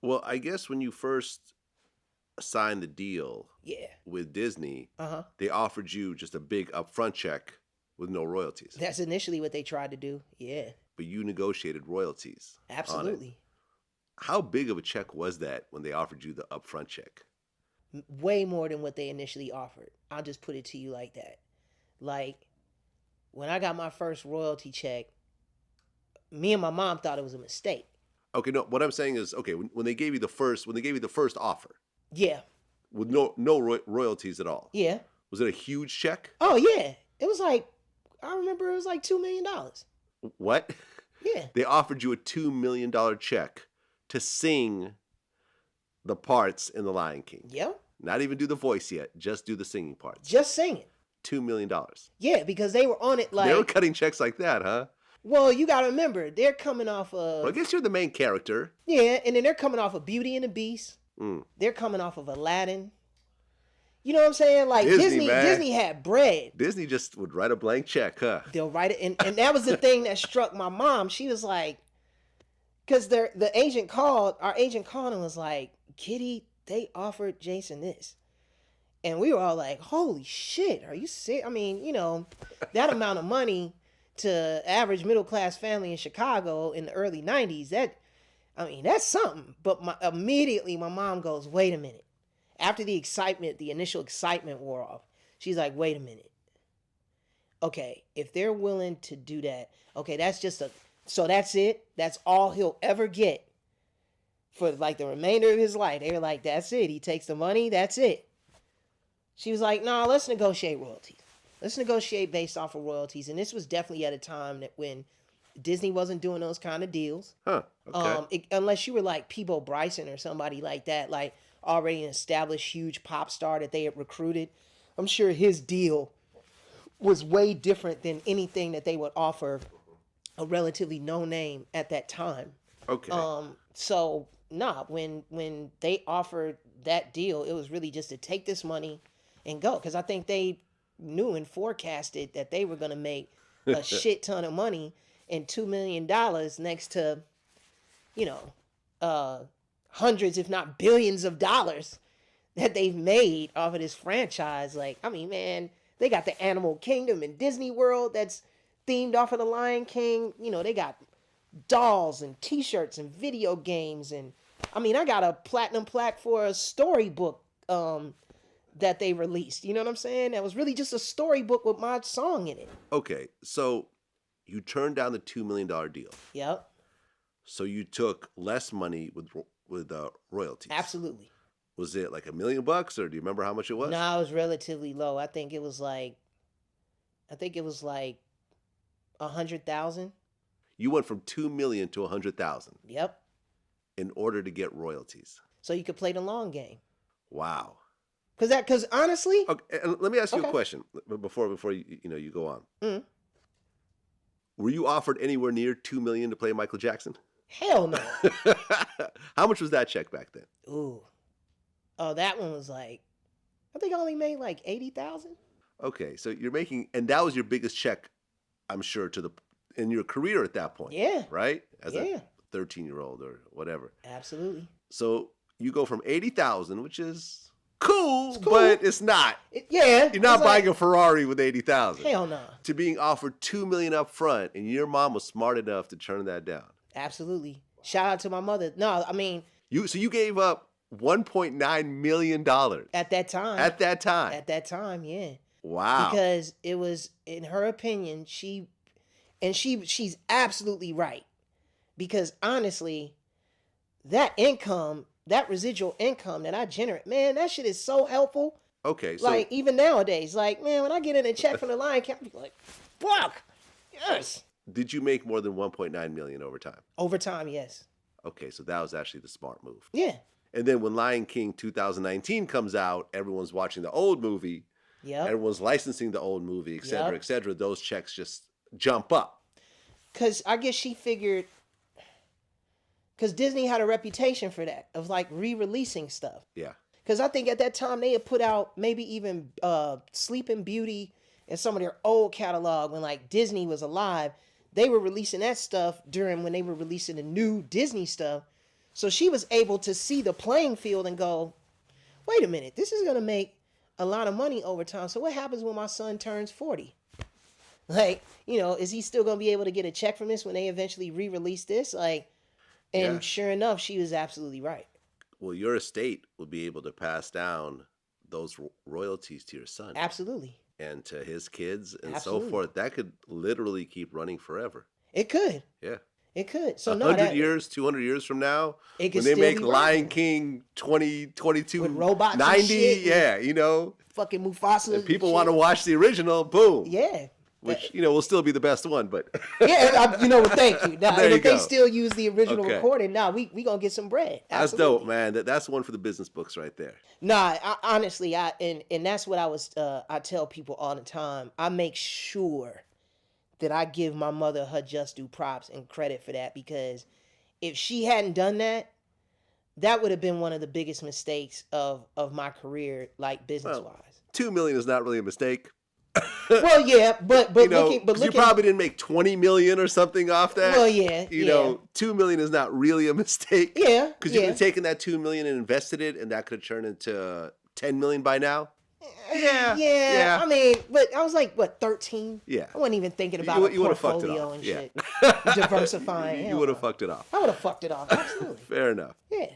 Well, I guess when you first signed the deal Yeah. with Disney, Uh-huh. they offered you just a big upfront check with no royalties. That's initially what they tried to do. Yeah. But you negotiated royalties on it. Absolutely. How big of a check was that when they offered you the upfront check? Way more than what they initially offered. I'll just put it to you like that. Like, when I got my first royalty check, me and my mom thought it was a mistake. Okay, no, what I'm saying is, okay, when they gave you the first offer Yeah. with no royalties at all, Yeah. was it a huge check? Oh, yeah. It was like, I remember it was like $2 million. What? Yeah. They offered you a $2 million check to sing the parts in The Lion King. Yep. Not even do the voice yet, just do the singing parts. Just sing it. $2 million. Yeah, because they were on it like... They were cutting checks like that, huh? Well, you got to remember, they're coming off of... Well, I guess you're the main character. Yeah, and then they're coming off of Beauty and the Beast. They're coming off of Aladdin. You know what I'm saying? Like Disney had bread. Disney just would write a blank check, huh? They'll write it, and that was the thing that struck my mom. She was like, because our agent called and was like, Kitty, they offered Jason this. And we were all like, holy shit, are you serious? I mean, you know, that amount of money to average middle class family in Chicago in the early 90s, that's something. But immediately my mom goes, wait a minute. After the initial excitement wore off, she's like, wait a minute. Okay, if they're willing to do that, okay, so that's it? That's all he'll ever get for like the remainder of his life. They were like, that's it. He takes the money, that's it. She was like, nah, let's negotiate royalties. Let's negotiate based off of royalties. And this was definitely at a time that when Disney wasn't doing those kind of deals. Huh, okay. Unless you were like Peebo Bryson or somebody like that, like already an established huge pop star that they had recruited. I'm sure his deal was way different than anything that they would offer a relatively no name at that time. Okay. So when they offered that deal, it was really just to take this money and go. Because I think they knew and forecasted that they were going to make a shit ton of money, and $2 million next to, hundreds, if not billions of dollars that they've made off of this franchise. Like, I mean, man, they got the Animal Kingdom in Disney World that's themed off of the Lion King. You know, they got dolls and t-shirts and video games. And I mean, I got a platinum plaque for a storybook that they released. You know what I'm saying? That was really just a storybook with my song in it. Okay, so you turned down the $2 million deal. Yep. So you took less money with royalties. Absolutely. Was it like $1 million, or do you remember how much it was? No, it was relatively low. I think it was like 100,000. You went from $2 million to 100,000. Yep. In order to get royalties. So you could play the long game. Wow. Because honestly. Okay, and let me ask you a question before you go on. Mm. Were you offered anywhere near $2 million to play Michael Jackson? Hell no. How much was that check back then? Ooh. Oh, that one was like, I think I only made like 80,000. Okay, so you're making, and that was your biggest check, I'm sure, in your career at that point. Yeah. Right? As a 13-year-old or whatever. Absolutely. So you go from 80,000, which is cool, but it's not. You're not buying a Ferrari with 80,000. Hell no. To being offered $2 million up front, and your mom was smart enough to turn that down. Absolutely. Shout out to my mother. No, I mean, you gave up $1.9 million at that time. At that time, yeah. Wow. Because it was, in her opinion, she's absolutely right. Because honestly, that residual income that I generate, man, that shit is so helpful. Okay, so like even nowadays, like, man, when I get in a check from the Lion King, I'm like, fuck, yes. Did you make more than $1.9 million over time? Over time, yes. Okay, so that was actually the smart move. Yeah. And then when Lion King 2019 comes out, everyone's watching the old movie. Yeah. Everyone's licensing the old movie, et cetera, et cetera. Those checks just jump up. Because I guess she figured, because Disney had a reputation for that, of like re-releasing stuff. Yeah. Because I think at that time they had put out maybe even Sleeping Beauty and some of their old catalog when like Disney was alive. They were releasing that stuff when they were releasing the new Disney stuff. So she was able to see the playing field and go, wait a minute, this is going to make a lot of money over time. So what happens when my son turns 40? Like, you know, is he still going to be able to get a check from this when they eventually re-release this? Like, and sure enough, she was absolutely right. Well, your estate will be able to pass down those royalties to your son. Absolutely. And to his kids and so forth. That could literally keep running forever. It could. Yeah. It could. So 100 years, 200 years from now, it could when they still make be Lion running. King 2022, with robots 90, and shit, yeah, you know. Fucking Mufasa. If people want to watch the original, boom. Yeah. Which, you know, will still be the best one, but. Yeah, you know what, thank you. Now, There and you if they go. still use the original recording, we going to get some bread. That's Absolutely. dope, man. That's one for the business books right there. Nah, honestly, and that's what I tell people all the time. I make sure that I give my mother her just due props and credit for that, because if she hadn't done that, that would have been one of the biggest mistakes of my career, like business-wise. $2 million is not really a mistake. Well, yeah, but you know, looking, you probably didn't make 20 million or something off that. Well, yeah, you know, 2 million is not really a mistake. Yeah, because you could have taken that 2 million and invested it, and that could have turned into 10 million by now. Yeah. I mean, but I was like, what, 13? Yeah. I wasn't even thinking about you a portfolio and shit. Diversifying. You would have fucked it off. I would have fucked it off. Absolutely. Fair enough. Yeah.